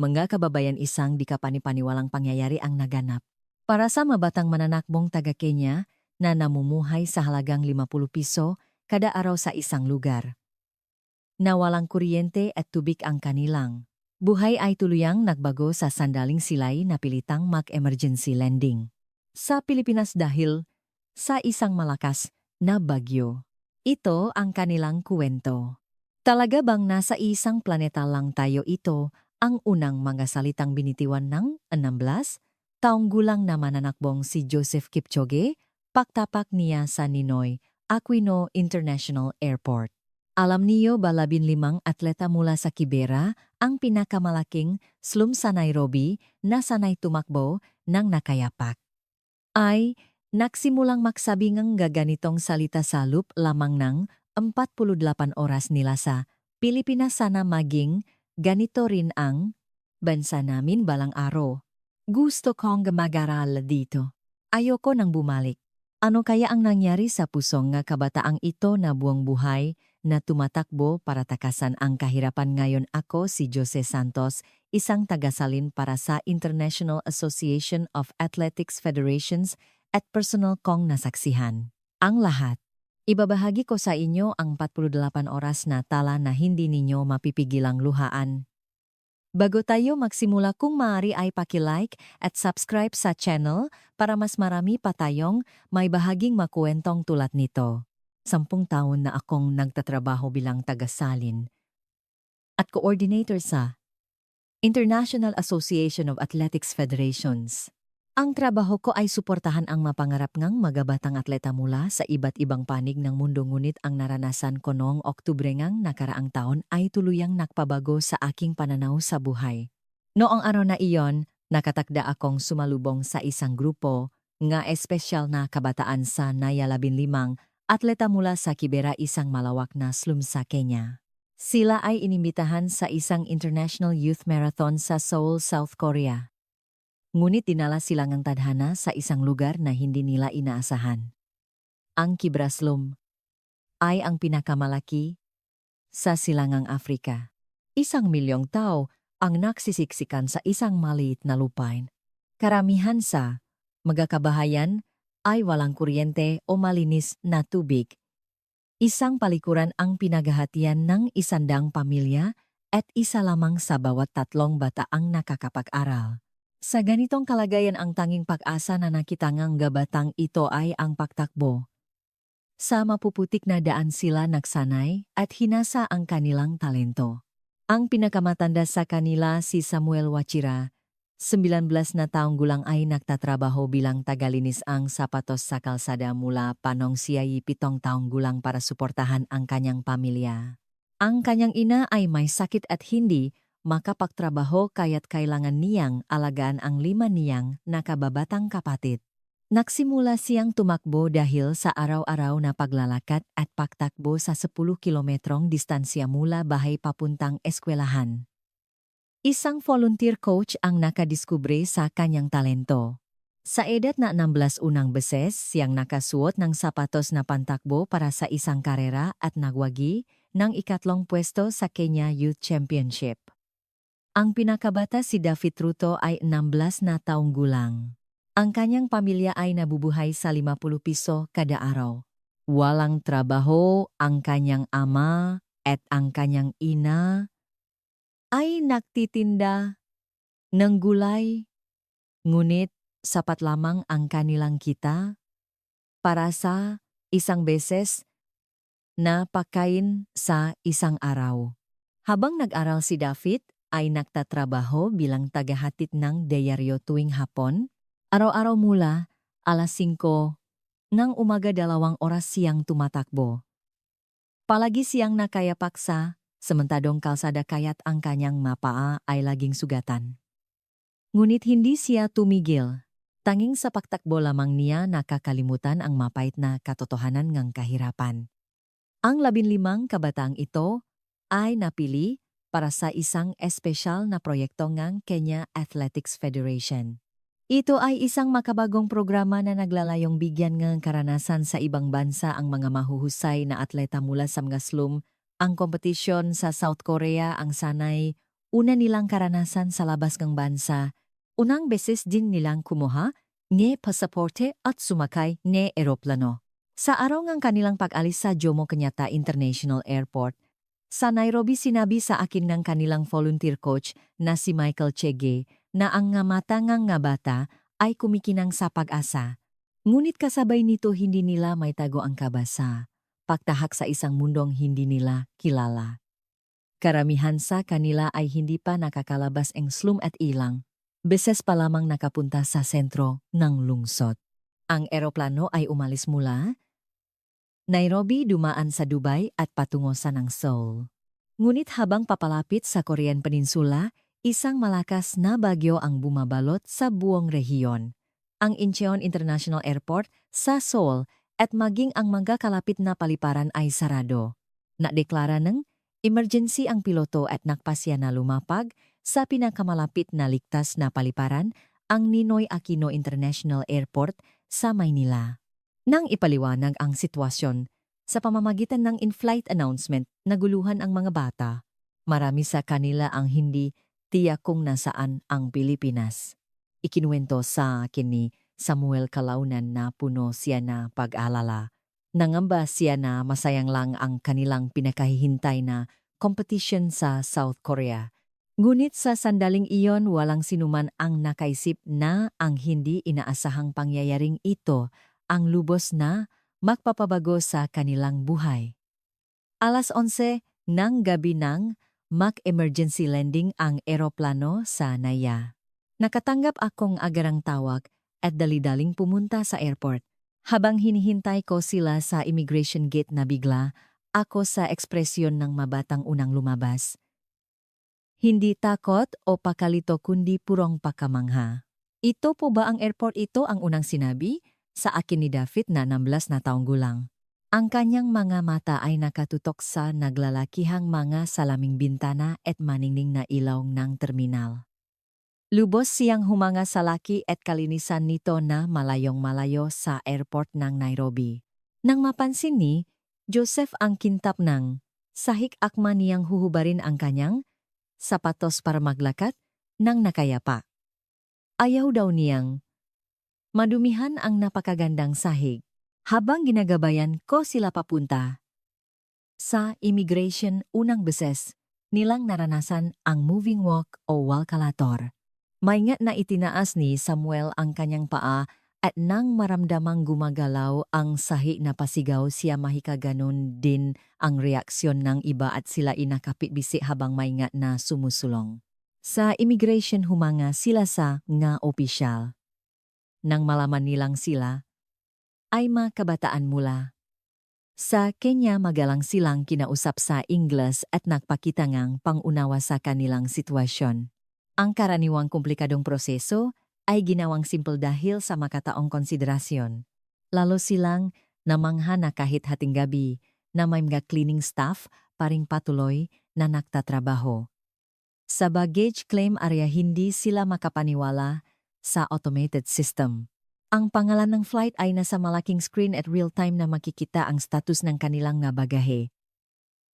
Mga kababayan, isang di kapanipaniwalang pangyayari ang naganap. Para sa mabatang mananakbong taga-Kenya na namumuhay sa halagang 50 piso kada araw sa isang lugar. Nawalang kuryente at tubig ang kanilang buhay ay tuluyang nagbago sa sandaling sila'y napilitang mag-emergency landing sa Pilipinas dahil sa isang malakas na bagyo. Ito ang kanilang kwento. Talaga bang nasa isang planeta lang tayo? Ito ang unang mga salitang binitiwan ng 16 taong gulang na mananakbong si Joseph Kipchoge, pagtapak niya sa Ninoy Aquino International Airport. Alam niyo ba 15 atleta mula sa Kibera, ang pinakamalaking slum sa Nairobi na sanay tumakbo ng nakayapak? Ay nagsimulang magsabing ang gaganitong salita sa loop lamang ng 48 oras nila sa Pilipinas. Sana maging ganito rin ang bansa namin balang araw. Gusto kong mag-aral dito. Ayoko nang bumalik. Ano kaya ang nangyari sa pusong nga kabataang ito na buong buhay na tumatakbo para takasan ang kahirapan? Ngayon ako si Jose Santos, isang tagasalin para sa International Association of Athletics Federations at personal kong nasaksihan ang lahat. Ibabahagi ko sa inyo ang 48 oras na tala na hindi ninyo mapipigilang luhaan. Bago tayo magsimula, kung maaari ay paki-like at subscribe sa channel para mas marami pa tayong may bahaging makuwentong tulad nito. 10 taon na akong nagtatrabaho bilang tagasalin at coordinator sa International Association of Athletics Federations. Ang trabaho ko ay suportahan ang mapangarap ngang magabatang atleta mula sa iba't ibang panig ng mundo, ngunit ang naranasan ko noong Oktubre ngang nakaraang taon ay tuluyang nakpabago sa aking pananaw sa buhay. Noong araw na iyon, nakatakda akong sumalubong sa isang grupo nga espesyal na kabataan sa Naya 15 atleta mula sa Kibera, isang malawak na slum sa Kenya. Sila ay inimbitahan sa isang International Youth Marathon sa Seoul, South Korea. Ngunit dinala sila ng tadhana sa isang lugar na hindi nila inaasahan. Ang Kibera Slum ay ang pinakamalaki sa silangang Afrika. 1 milyong tao ang nagsisiksikan sa isang maliit na lupain. Karamihan sa mga kabahayan ay walang kuryente o malinis na tubig. Isang palikuran ang pinaghahatian ng 100 pamilya at isa lamang sa bawat 3 bata ang nakakapag-aral. Sa ganitong kalagayan, ang tanging pag-asa na nakita ng gabatang ito ay ang pagtakbo. Sa mapuputik na daan sila nagsanay at hinasa ang kanilang talento. Ang pinakamatanda sa kanila, si Samuel Wachira, 19 na taong gulang, ay nagtatrabaho bilang tagalinis ang sapatos sa kalsada mula pa nung siya ay 7 taong gulang para suportahan ang kanyang pamilya. Ang kanyang ina ay may sakit at hindi makapagtrabaho, kaya't kailangan niyang alagaan ang 5 niyang nakababatang kapatid. Nagsimula siyang tumakbo dahil sa araw-araw na paglalakad at pagtakbo sa 10 kilometrong distansya mula bahay papuntang eskwelahan. Isang volunteer coach ang nakadiskubre sa kanyang talento. Sa edad na 16, unang beses siyang nakasuot ng sapatos na pantakbo para sa isang karera at nagwagi ng 2 pwesto sa Kenya Youth Championship. Ang pinakabata, si David Ruto, ay 16 na taong gulang. Ang kanyang pamilya ay nabubuhay sa 50 piso kada araw. Walang trabaho ang kanyang ama at ang kanyang ina ay nagtitinda ng gulay. Ngunit sapat lamang ang kanilang kita para sa isang beses na pagkain sa isang araw. Habang nag-aral si David, ay nagtatrabaho bilang tagahatid ng diaryo tuwing hapon. Araw-araw mula alas 5 ng umaga, 2 oras siyang tumatakbo. Palagi siyang nakayapak sa sementadong kalsada, kaya't ang kanyang mapaa ay laging sugatan. Ngunit hindi siya tumigil. Tanging sa pagtakbo lamang niya nakakalimutan ang mapait na katotohanan ng kahirapan. Ang 15 kabataang ito ay napili para sa isang espesyal na proyekto ng Kenya Athletics Federation. Ito ay isang makabagong programa na naglalayong bigyan ng karanasan sa ibang bansa ang mga mahuhusay na atleta mula sa mga slum. Ang kompetisyon sa South Korea ang sanay una nilang karanasan sa labas ng bansa, unang beses din nilang kumuha ng pasaporte at sumakay ng eroplano. Sa araw ng kanilang pag-alis sa Jomo Kenyatta International Airport, sa Nairobi sinabi sa akin ng kanilang volunteer coach na si Michael Chege na ang nga mata nga bata ay kumikinang sa pag-asa. Ngunit kasabay nito hindi nila may tago ang kabasa, pagtahak sa isang mundong hindi nila kilala. Karamihan sa kanila ay hindi pa nakakalabas ang slum at ilang, beses pa lamang nakapunta sa sentro ng lungsod. Ang eroplano ay umalis mula Nairobi dumaan sa Dubai at patungo sa ng Seoul. Ngunit habang papalapit sa Korean Peninsula, isang malakas na bagyo ang bumabalot sa buong rehiyon. Ang Incheon International Airport sa Seoul at maging ang mga kalapit na paliparan ay sarado. Nadeklara ng emergency ang piloto at nakpasya na lumapag sa pinakamalapit na ligtas na paliparan, ang Ninoy Aquino International Airport sa Maynila. Nang ipaliwanag ang sitwasyon, sa pamamagitan ng in-flight announcement, naguluhan ang mga bata. Marami sa kanila ang hindi tiyak kung nasaan ang Pilipinas. Ikinuwento sa akin ni Samuel Calaunan na puno siya na pag-alala. Nangamba siya na masayang lang ang kanilang pinakahihintay na competition sa South Korea. Ngunit sa sandaling iyon walang sinuman ang nakaisip na ang hindi inaasahang pangyayaring ito ang lubos na magpapabago sa kanilang buhay. Alas 11 ng gabi nang mag-emergency landing ang eroplano sa Naya. Nakatanggap akong agarang tawag at dali-daling pumunta sa airport. Habang hinihintay ko sila sa immigration gate na bigla, ako sa ekspresyon ng mabatang unang lumabas. Hindi takot o pakalito kundi purong pakamangha. Ito po ba ang airport ito ang unang sinabi? Sa akin ni David na 16 na taong gulang. Ang kanyang mga mata ay nakatutok sa naglalakihang mga salaming bintana at maningning na ilaw ng terminal. Lubos siyang humanga sa laki at kalinisan nito na malayong-malayo sa airport ng Nairobi. Nang mapansin ni Joseph ang kintap ng sahik akma niyang huhubarin ang kanyang sapatos para maglakad nang nakayapa. Ayaw daw niyang madumihan ang napakagandang sahig. Habang ginagabayan ko sila papunta sa immigration unang beses, nilang naranasan ang moving walk o walkalator. Maingat na itinaas ni Samuel ang kanyang paa at nang maramdamang gumagalaw ang sahi na pasigaw siya mahikaganon din ang reaksyon ng iba at sila inakapit-bisi habang maingat na sumusulong. Sa immigration humanga sila sa nga opisyal. Nang malaman nilang sila, ay mga kabataan mula sa Kenya magalang silang kinausap sa Ingles at nagpakita ngang pangunawa sa kanilang sitwasyon. Ang karaniwang komplikadong proseso ay ginawang simple dahil sa makataong konsiderasyon. Lalo silang namangha na kahit hating gabi na may mga cleaning staff paring patuloy na nagtatrabaho. Sa baggage claim area hindi sila makapaniwala sa automated system. Ang pangalan ng flight ay nasa malaking screen at real-time na makikita ang status ng kanilang nga bagahe.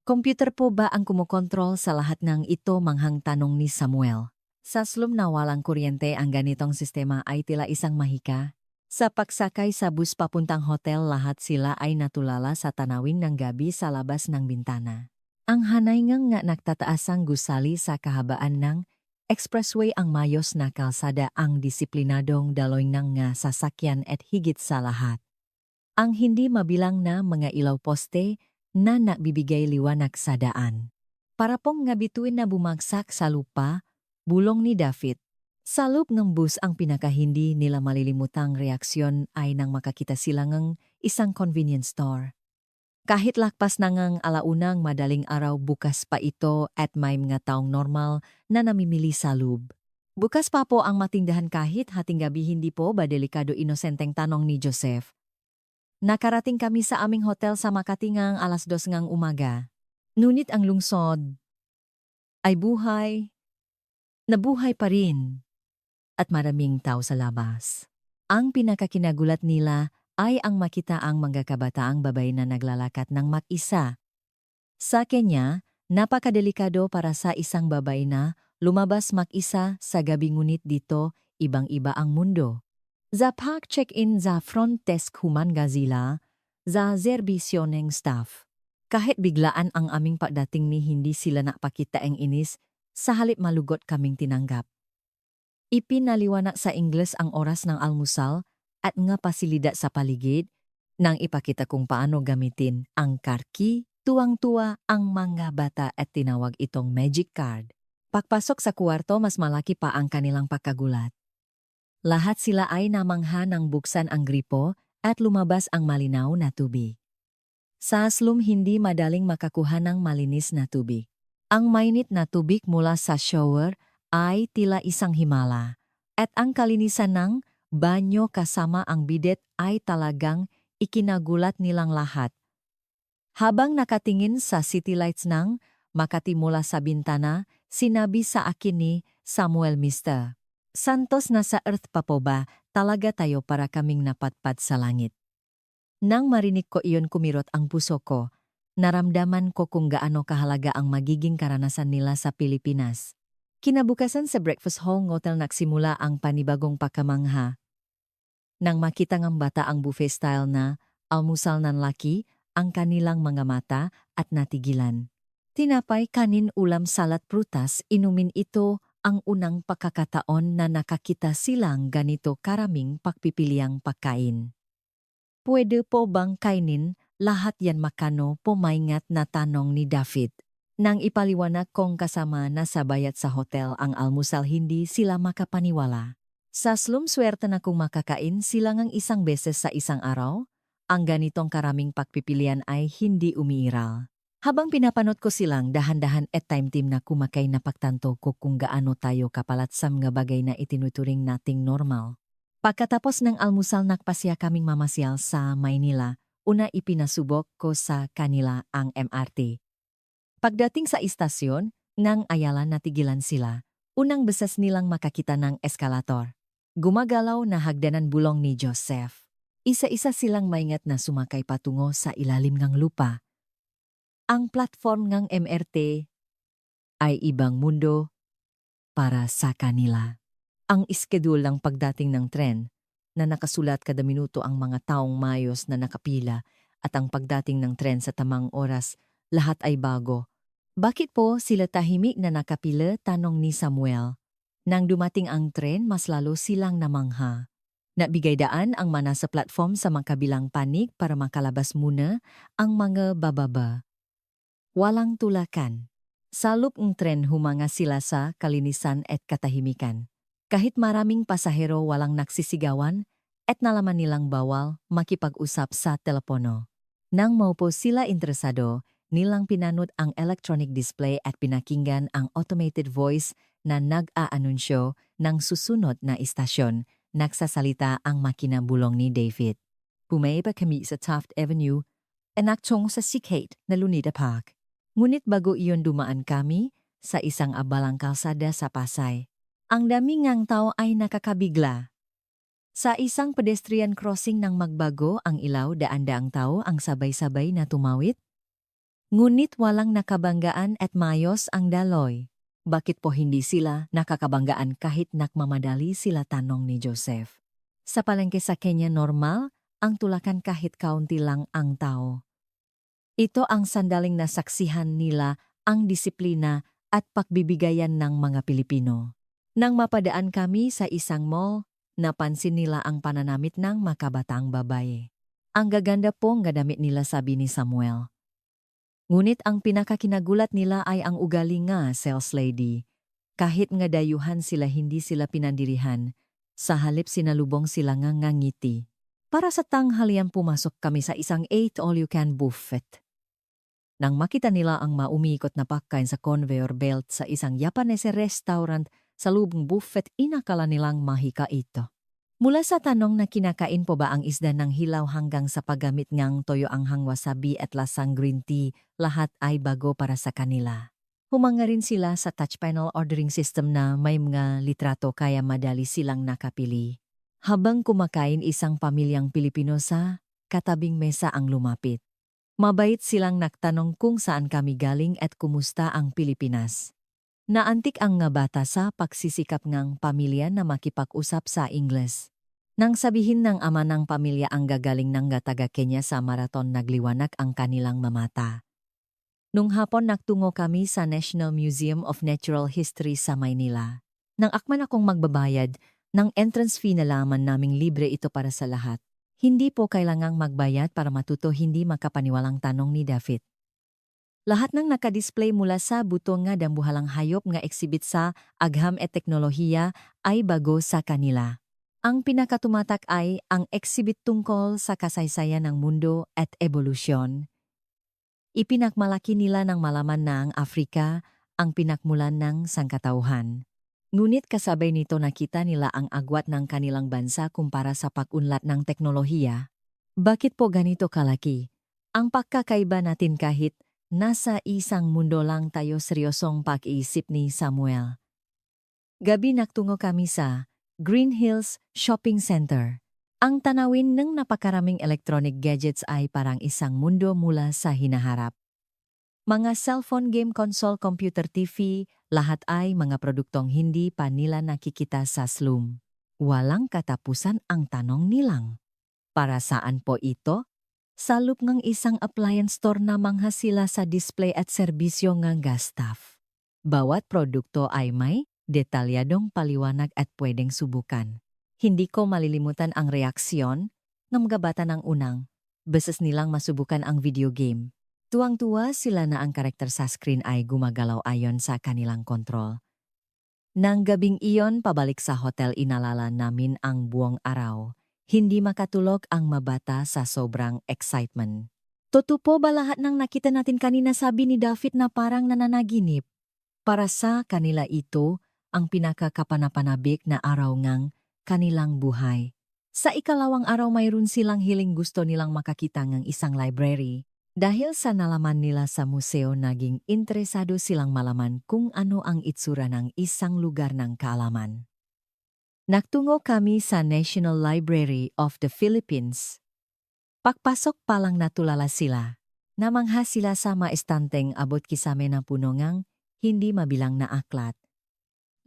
Computer po ba ang kumokontrol sa lahat ng ito manghang tanong ni Samuel? Sa slum na walang kuryente ang ganitong sistema ay tila isang mahika. Sa pagsakay sa bus papuntang hotel lahat sila ay natulala sa tanawin ng gabi sa labas ng bintana. Ang hanay nga nagtataasang gusali sa kahabaan ng expressway ang mayos na kalsada ang disiplinadong daloy ng nga sasakyan at higit sa lahat. Ang hindi mabilang na mga ilaw poste na nagbibigay liwanag sa daan. Para pong nga bituin na bumagsak sa lupa, bulong ni David. Sa loob ng bus ang pinakahindi nila malilimutang reaksyon ay nang makakita sila ng isang convenience store. Kahit lakpas na ngang alaunang madaling araw bukas pa ito at may mga taong normal na namimili sa loob. Bukas pa po ang matindahan kahit hating gabi hindi po ba delikado inosenteng tanong ni Joseph. Nakarating kami sa aming hotel sa Makati ngang alas 2 ngang umaga. Ngunit ang lungsod ay nabuhay pa rin at maraming tao sa labas. Ang pinakakinagulat nila ay ang makita ang mga kabataang babae na naglalakad ng mag-isa. Sa Kenya, napakadelikado para sa isang babae na lumabas mag-isa sa gabi ngunit dito, ibang-iba ang mundo. Za pag-check-in za front desk human gazila, za serbisyo ng staff. Kahit biglaan ang aming pagdating ni hindi sila napakita ang inis, sa halip malugot kaming tinanggap. Ipinaliwanag sa Ingles ang oras ng almusal at nga pasilida sa paligid, nang ipakita kung paano gamitin ang karki, tuwang-tuwa ang mga bata at tinawag itong magic card. Pagpasok sa kwarto mas malaki pa ang kanilang pagkagulat. Lahat sila ay namangha nang buksan ang gripo at lumabas ang malinaw na tubig. Sa slum hindi madaling makakuha ng malinis na tubig. Ang mainit na tubig mula sa shower ay tila isang himala. At ang kalinisan ng banyo kasama ang bidet ay talagang ikinagulat nilang lahat. Habang nakatingin sa city lights ng Makati mula sa bintana, sinabi sa akin ni Samuel, Mr. Santos, nasa earth pa po ba talaga tayo para kaming napatpad sa langit? Nang marinig ko iyon kumirot ang puso ko, naramdaman ko kung gaano kahalaga ang magiging karanasan nila sa Pilipinas. Kinabukasan sa breakfast hall hotel nagsimula ang panibagong pagkamangha. Nang makita ng bata ang buffet style na almusal ng laki, ang kanilang mga mata at natigilan. Tinapay, kanin, ulam, salad, prutas, inumin ito ang unang pagkakataon na nakakita silang ganito karaming pagpipiliang pagkain. Pwede po bang kainin lahat yan makano, pumaingat na tanong ni David. Nang ipaliwanag kong kasama na sa bayad sa hotel ang almusal, hindi sila makapaniwala. Sa slum swerte na kung makakain sila ng isang beses sa isang araw, ang ganitong karaming pagpipilian ay hindi umiiral. Habang pinapanot ko silang dahan-dahan at time-team na kumakay, na pagtanto ko kung gaano tayo kapalat sa mga bagay na itinuturing nating normal. Pagkatapos ng almusal nagpasya kaming mamasyal sa Maynila, una ipinasubok ko sa kanila ang MRT. Pagdating sa istasyon, nang Ayala natigilan sila, unang beses nilang makakita ng eskalator. Gumagalaw na hagdanan bulong ni Joseph. Isa-isa silang maingat na sumakay patungo sa ilalim ng lupa. Ang platform ng MRT ay ibang mundo para sa kanila. Ang iskedul ng pagdating ng tren na nakasulat kada minuto ang mga taong mayos na nakapila at ang pagdating ng tren sa tamang oras, lahat ay bago. Bakit po sila tahimik na nakapila? Tanong ni Samuel. Nang dumating ang tren, mas lalo silang namangha. Nabigay daan ang mana sa platform sa makabilang panig para makalabas muna ang mga bababa. Walang tulakan. Sa loop ng tren humanga sila sa kalinisan at katahimikan. Kahit maraming pasahero, walang nagsisigawan at nalaman nilang bawal makipag-usap sa telepono. Nang maupo sila interesado, nilang pinanood ang electronic display at pinakinggan ang automated voice na nag-aanunsyo ng susunod na istasyon. Nagsasalita ang makina, bulong ni David. Bumaba kami sa Taft Avenue, anaktong sa Sikate na Lunita Park. Ngunit bago iyon dumaan kami sa isang abalang kalsada sa Pasay. Ang dami ngang tao ay nakakabigla. Sa isang pedestrian crossing nang magbago ang ilaw, daan-daang tao ang sabay-sabay na tumawid. Ngunit walang nakabanggaan at mayos ang daloy. Bakit po hindi sila nakakabanggaan kahit nakmamadali sila? Tanong ni Joseph. Sa palengke sa Kenya normal ang tulakan kahit kaunti lang ang tao. Ito ang sandaling nasaksihan nila ang disiplina at pagbibigayan ng mga Pilipino. Nang mapadaan kami sa isang mall, napansin nila ang pananamit ng makabatang babae. Ang gaganda pong gadamit nila, sabi ni Samuel. Ngunit ang pinakakinagulat nila ay ang ugali nga sales lady. Kahit nga dayuhan sila, hindi sila pinandirihan. Sa halip sinalubong sila nga ngiti. Para sa tanghalian pumasok kami sa isang 8 all-you-can buffet. Nang makita nila ang maumikot na pagkain sa conveyor belt sa isang Japanese restaurant sa lubong buffet, inakala nilang mahika ito. Mula sa tanong na kinakain po ba ang isda ng hilaw hanggang sa paggamit ngang toyo, anghang, wasabi at lasang green tea, lahat ay bago para sa kanila. Humanga rin sila sa touch panel ordering system na may mga litrato kaya madali silang nakapili. Habang kumakain, isang pamilyang Pilipino sa katabing mesa ang lumapit. Mabait silang nagtanong kung saan kami galing at kumusta ang Pilipinas. Naantik ang nga bata sa pagsisikap ngang pamilya na makipag-usap sa Ingles. Nang sabihin ng ama ng pamilya ang gagaling ng taga Kenya sa marathon nagliwanag ang kanilang mamata. Nung hapon nagtungo kami sa National Museum of Natural History sa Maynila. Nang akman akong magbabayad, ng entrance fee nalaman naming libre ito para sa lahat. Hindi po kailangang magbayad para matuto, hindi makapaniwalang tanong ni David. Lahat ng nakadisplay mula sa buto nga dambuhalang hayop nga exhibit sa agham et teknolohiya ay bago sa kanila. Ang pinakatumatak ay ang exhibit tungkol sa kasaysayan ng mundo at evolusyon. Ipinakmalaki nila ng malaman na ang Afrika ang pinakmulan ng sangkatauhan. Ngunit kasabay nito nakita nila ang agwat ng kanilang bansa kumpara sa pag-unlad ng teknolohiya. Bakit po ganito kalaki? Ang pagkakaiba natin kahit nasa isang mundo lang tayo, seryosong pag-iisip ni Samuel. Gabi nagtungo kami sa Green Hills Shopping Center. Ang tanawin ng napakaraming electronic gadgets ay parang isang mundo mula sa hinaharap. Mga cellphone, game console, computer, TV, lahat ay mga produktong hindi pa nila nakikita sa slum. Walang katapusan ang tanong nilang. Para saan po ito? Sa loob ng isang appliance store na manghasila sa display at serbisyo ng gas staff. Bawat produkto ay may detalyadong paliwanag at pwedeng subukan. Hindi ko malilimutan ang reaksyon ng mga bata ng unang beses nilang masubukan ang video game. Tuwang-tuwa sila na ang karakter sa screen ay gumagalaw ayon sa kanilang kontrol. Nang gabing iyon pabalik sa hotel, inalala namin ang buong araw. Hindi makatulog ang mabata sa sobrang excitement. Totoo po ba lahat ng nakita natin kanina, sabi ni David na parang nananaginip? Para sa kanila ito ang pinakakapanapanabik na araw ngang kanilang buhay. Sa ikalawang araw mayroon silang hiling, gusto nilang makakita ng isang library. Dahil sa nalaman nila sa museo, naging interesado silang malaman kung ano ang itsura ng isang lugar ng kaalaman. Nagtungo kami sa National Library of the Philippines. Pagpasok pa lang natulala sila. Namangha sila sa maestanteng abot kisame ng puno ngang hindi mabilang na aklat.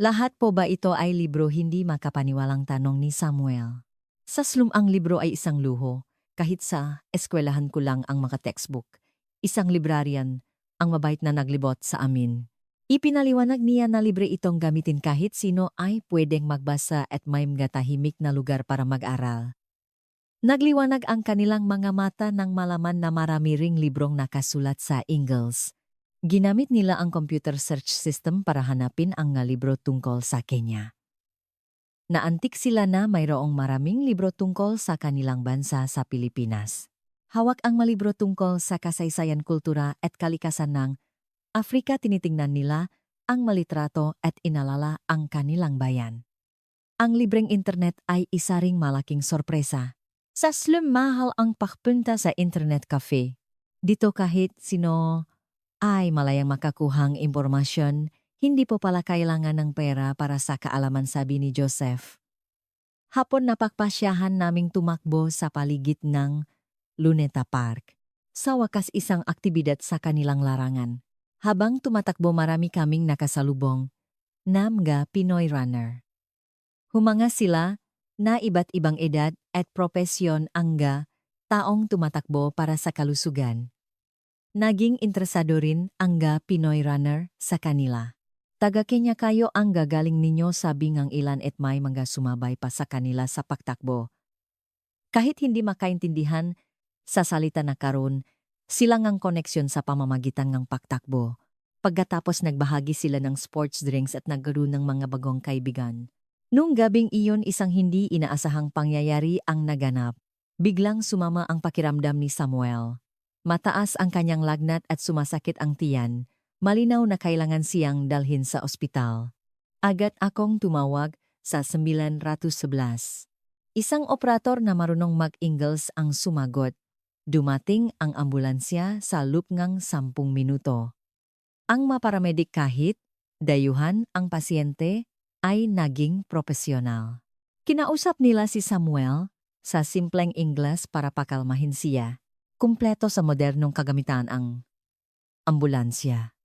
Lahat po ba ito ay libro? Hindi makapaniwalang tanong ni Samuel. Sa slum ang libro ay isang luho. Kahit sa eskwelahan ko lang ang mga textbook. Isang librarian ang mabait na naglibot sa amin. Ipinaliwanag niya na libre itong gamitin, kahit sino ay pwedeng magbasa at may mga tahimik na lugar para mag-aral. Nagliwanag ang kanilang mga mata nang malaman na marami ring librong nakasulat sa Ingles. Ginamit nila ang computer search system para hanapin ang nga libro tungkol sa Kenya. Naantik sila na mayroong maraming libro tungkol sa kanilang bansa sa Pilipinas. Hawak ang mga libro tungkol sa kasaysayan, kultura at kalikasan ng Afrika. Tinitingnan nila ang malitrato at inalala ang kanilang bayan. Ang libreng internet ay isa ring malaking sorpresa. Sa slum mahal ang pagpunta sa internet cafe. Dito kahit sino ay malayang makakuhang impormasyon, hindi po pala kailangan ng pera para sa kaalaman, sabi ni Joseph. Hapon napagpasyahan naming tumakbo sa paligid ng Luneta Park. Sa wakas isang aktibidad sa kanilang larangan. Habang tumatakbo marami kaming nakasalubong na mga Pinoy runner. Humanga sila na iba't ibang edad at propesyon, angga taong tumatakbo para sa kalusugan. Naging interesado rin ang Pinoy runner sa kanila. Taga Kenya kayo, ang gagaling ninyo, sabi ngang ilan, at may mga sumabay pa sa kanila sa pagtakbo. Kahit hindi makaintindihan sa salita na karon, sila ngang koneksyon sa pamamagitan ng pagtakbo. Pagkatapos nagbahagi sila ng sports drinks at nagkaroon ng mga bagong kaibigan. Nung gabing iyon, isang hindi inaasahang pangyayari ang naganap. Biglang sumama ang pakiramdam ni Samuel. Mataas ang kanyang lagnat at sumasakit ang tiyan. Malinaw na kailangan siyang dalhin sa ospital. Agad akong tumawag sa 911. Isang operator na marunong mag-Ingles ang sumagot. Dumating ang ambulansya sa loob ng 10 minuto. Ang mga paramedic, kahit dayuhan ang pasyente, ay naging propesyonal. Kinausap nila si Samuel sa simpleng Ingles para pakalmahin siya. Kumpleto sa modernong kagamitan ang ambulansya.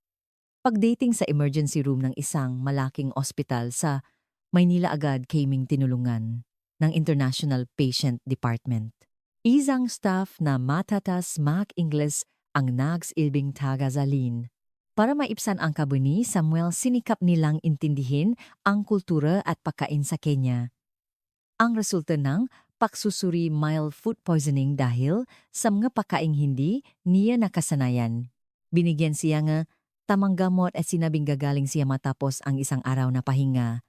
Pagdating sa emergency room ng isang malaking ospital sa Maynila agad kaming tinulungan ng International Patient Department. Isang staff na matatas mag-Ingles ang nagsilbing tagazalin. Para maipsan ang kabuni, Samuel sinikap nilang intindihin ang kultura at pagkain sa Kenya. Ang resulta ng pagsusuri mild food poisoning dahil sa mga pagkaing hindi niya nakasanayan. Binigyan siya nga tamang gamot at sinabing gagaling siya matapos ang isang araw na pahinga.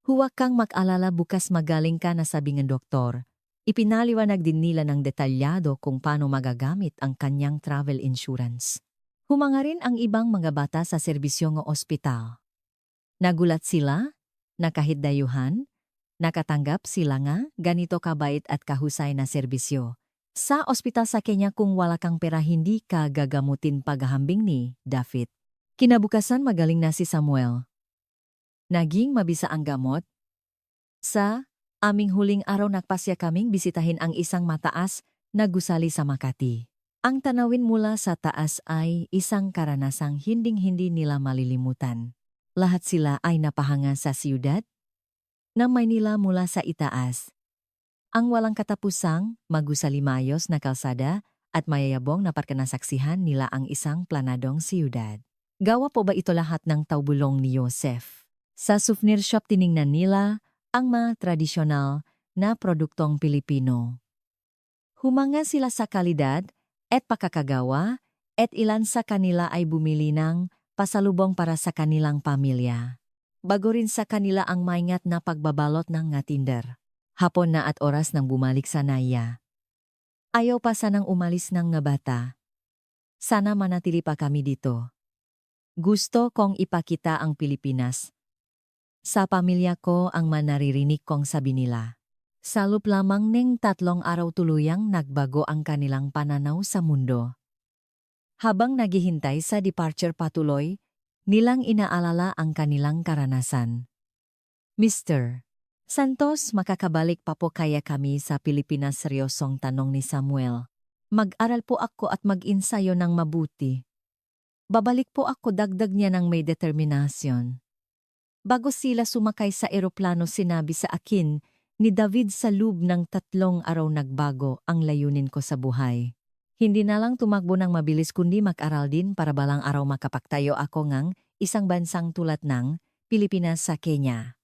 Huwag kang mag-alala, bukas magaling ka na, sabi ng doktor. Ipinaliwanag din nila ng detalyado kung paano magagamit ang kanyang travel insurance. Humanga rin ang ibang mga bata sa serbisyo ng ospital. Nagulat sila na kahit dayuhan, nakatanggap sila nga ganito kabait at kahusay na serbisyo. Sa ospital sa Kenya kung wala kang pera hindi ka gagamutin, paghahambing ni David. Kinabukasan magaling na si Samuel. Naging mabisa ang gamot. Sa aming huling araw nagpasya kaming bisitahin ang isang mataas na gusali sa Makati. Ang tanawin mula sa taas ay isang karanasang hinding-hindi nila malilimutan. Lahat sila ay napahanga sa siyudad ng Maynila mula sa itaas. Ang walang katapusang magusalimayos na kalsada at mayayabong na parkanasaksihan nila ang isang planadong siyudad. Gawa po ba ito lahat ng taubulong ni Joseph? Sa souvenir shop tiningnan nila ang mga tradisyonal na produktong Pilipino. Humanga sila sa kalidad at pakakagawa at ilan sa kanila ay bumili ng pasalubong para sa kanilang pamilya. Bago rin sa kanila ang maingat na pagbabalot ng nga tinder. Hapon na at oras nang bumalik sa Naya. Ayaw pa sanang umalis ng nga bata. Sana manatili pa kami dito. Gusto kong ipakita ang Pilipinas. Sa pamilya ko ang manaririnig kong sabi nila. Sa loob lamang ng 3 araw tuluyang nagbago ang kanilang pananaw sa mundo. Habang naghihintay sa departure patuloy, nilang inaalala ang kanilang karanasan. Mr. Santos, makakabalik pa po kaya kami sa Pilipinas? Seryosong tanong ni Samuel. Mag-aral po ako at mag-insayo ng mabuti. Babalik po ako, dagdag niya ng may determinasyon. Bago sila sumakay sa eroplano sinabi sa akin ni David, sa loob ng 3 araw nagbago ang layunin ko sa buhay. Hindi na lang tumakbo ng mabilis kundi mag-aral din para balang araw makapagtayo ako ngang isang bansang tulad ng Pilipinas sa Kenya.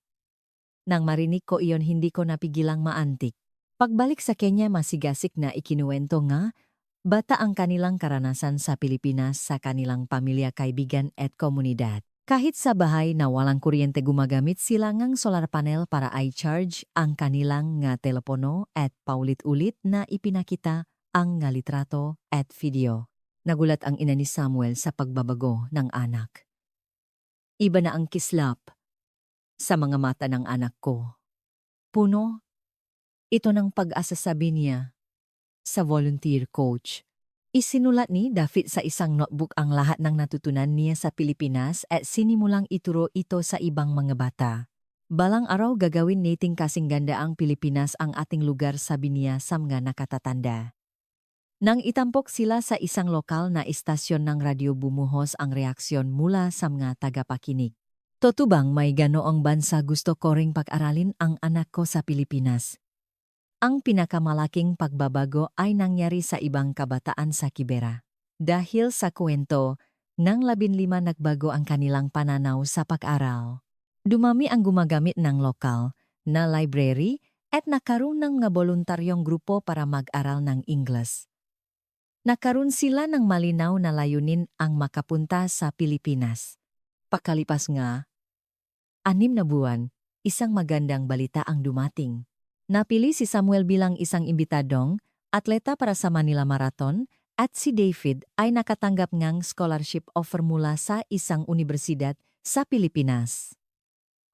Nang marinig ko iyon hindi ko napigilang maantik. Pagbalik sa Kenya masigasik na ikinuwento nga bata ang kanilang karanasan sa Pilipinas sa kanilang pamilya, kaibigan at komunidad. Kahit sa bahay na walang kuryente gumagamit sila ng solar panel para i-charge ang kanilang nga telepono at paulit-ulit na ipinakita ang nga litrato at video. Nagulat ang ina ni Samuel sa pagbabago ng anak. Iba na ang kislap sa mga mata ng anak ko. Puno ito ng pag-asa, sabi niya sa volunteer coach. Isinulat ni David sa isang notebook ang lahat ng natutunan niya sa Pilipinas at sinimulang ituro ito sa ibang mga bata. Balang araw gagawin nating kasing ganda ang Pilipinas ang ating lugar, sabi niya sa mga nakatatanda. Nang itampok sila sa isang lokal na istasyon ng radyo, bumuhos ang reaksyon mula sa mga tagapakinig. Totoo may ganoong bansa gusto ko ring pag-aralin ang anak ko sa Pilipinas? Ang pinakamalaking pagbabago ay nangyari sa ibang kabataan sa Kibera. Dahil sa kwento ng 15 nagbago ang kanilang pananaw sa pag-aral. Dumami ang gumagamit ng lokal na library at nakaroon ng mga voluntaryong grupo para mag-aral ng Ingles. Nakaroon sila ng malinaw na layunin ang makapunta sa Pilipinas. Pakalipas nga 6 na buwan, isang magandang balita ang dumating. Napili si Samuel bilang isang imbitadong atleta para sa Manila Marathon at si David ay nakatanggap ng scholarship offer mula sa isang universidad sa Pilipinas.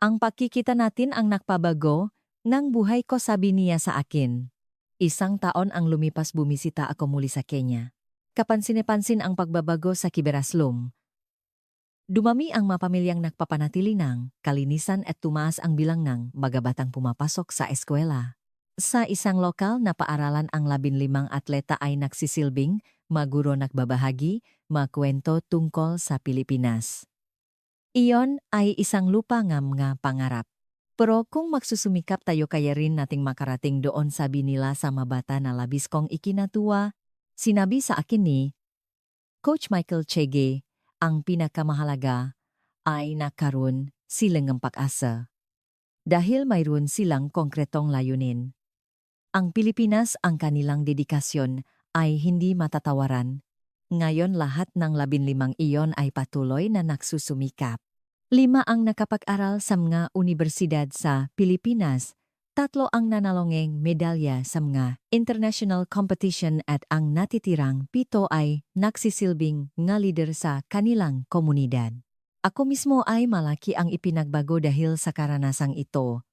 Ang pagkikita natin ang nagpabago ng buhay ko, sabi niya sa akin. 1 taon ang lumipas, bumisita ako muli sa Kenya. Kapansin-pansin ang pagbabago sa Kiberaslum. Dumami ang mga pamilyang nagpapanatili ng kalinisan at tumaas ang bilang ng mga batang pumapasok sa eskwela. Sa isang lokal na paaralan ang 15 atleta ay nagsisilbing mga guro, nagbabahagi mga kwento tungkol sa Pilipinas. Iyon ay isang lupangam nga pangarap. Pero kung magsusumikap tayo kaya rin nating makarating doon, sabi nila sa mabata na labis kong ikinatuwa. Sinabi sa akin ni Coach Michael Chege, ang pinakamahalaga ay nakaroon silang ng pag-asa. Dahil mayroon silang konkretong layunin. Ang Pilipinas, ang kanilang dedikasyon ay hindi matatawaran. Ngayon lahat ng 15 iyon ay patuloy na nagsusumikap. 5 ang nakapag-aral sa mga universidad sa Pilipinas, 3 ang nanalongeng medalya sa mga international competition at ang natitirang 7 ay nagsisilbing nga leader sa kanilang komunidad. Ako mismo ay malaki ang ipinagbago dahil sa karanasang ito.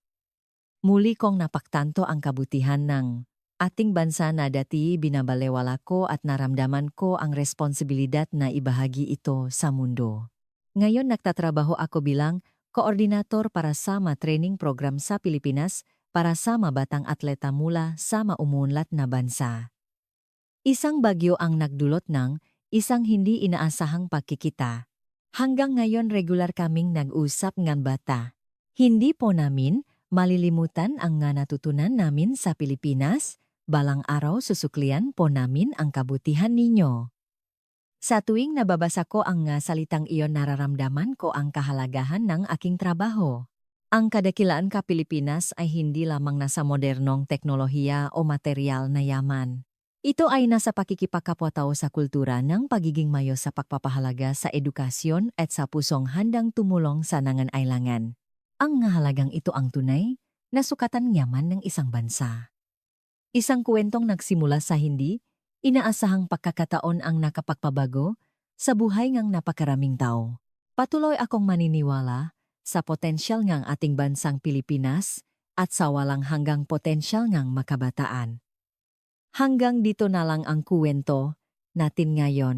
Muli kong napaktanto ang kabutihan ng ating bansa na dati binabalewala ko at naramdaman ko ang responsibilidad na ibahagi ito sa mundo. Ngayon nagtatrabaho ako bilang koordinator para sa training program sa Pilipinas para sa batang atleta mula sa maumunlad na bansa. Isang bagyo ang nagdulot ng isang hindi inaasahang pagkikita. Hanggang ngayon regular kaming nag-usap ng bata. Hindi po namin malilimutan ang nga natutunan namin sa Pilipinas, balang araw susuklian po namin ang kabutihan ninyo. Sa tuwing nababasa ko ang nga salitang iyon, nararamdaman ko ang kahalagahan ng aking trabaho. Ang kadakilaan ka Pilipinas ay hindi lamang nasa modernong teknolohiya o material na yaman. Ito ay nasa pakikipagkapwa-tao sa kultura ng pagiging mayo sa pagpapahalaga sa edukasyon at sa pusong handang tumulong sa nangangailangan. Ang halagang ito ang tunay na sukatan yaman ng isang bansa. Isang kwentong nagsimula sa hindi inaasahang pagkakataon ang nakapagpabago sa buhay ng napakaraming tao. Patuloy akong maniniwala sa potensyal ng ating bansang Pilipinas at sa walang hanggang potensyal ng makabataan. Hanggang dito na lang ang kwento natin ngayon.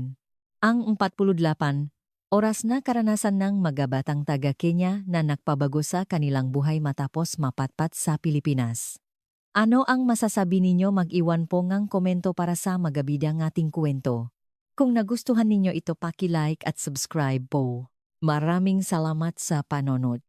Ang 48 oras na karanasan ng magabatang taga-Kenya na nagpabago sa kanilang buhay matapos mapatpat sa Pilipinas. Ano ang masasabi ninyo? Mag-iwan po ngang komento para sa magabidang ating kwento. Kung nagustuhan ninyo ito, paki-like at subscribe po. Maraming salamat sa panonood.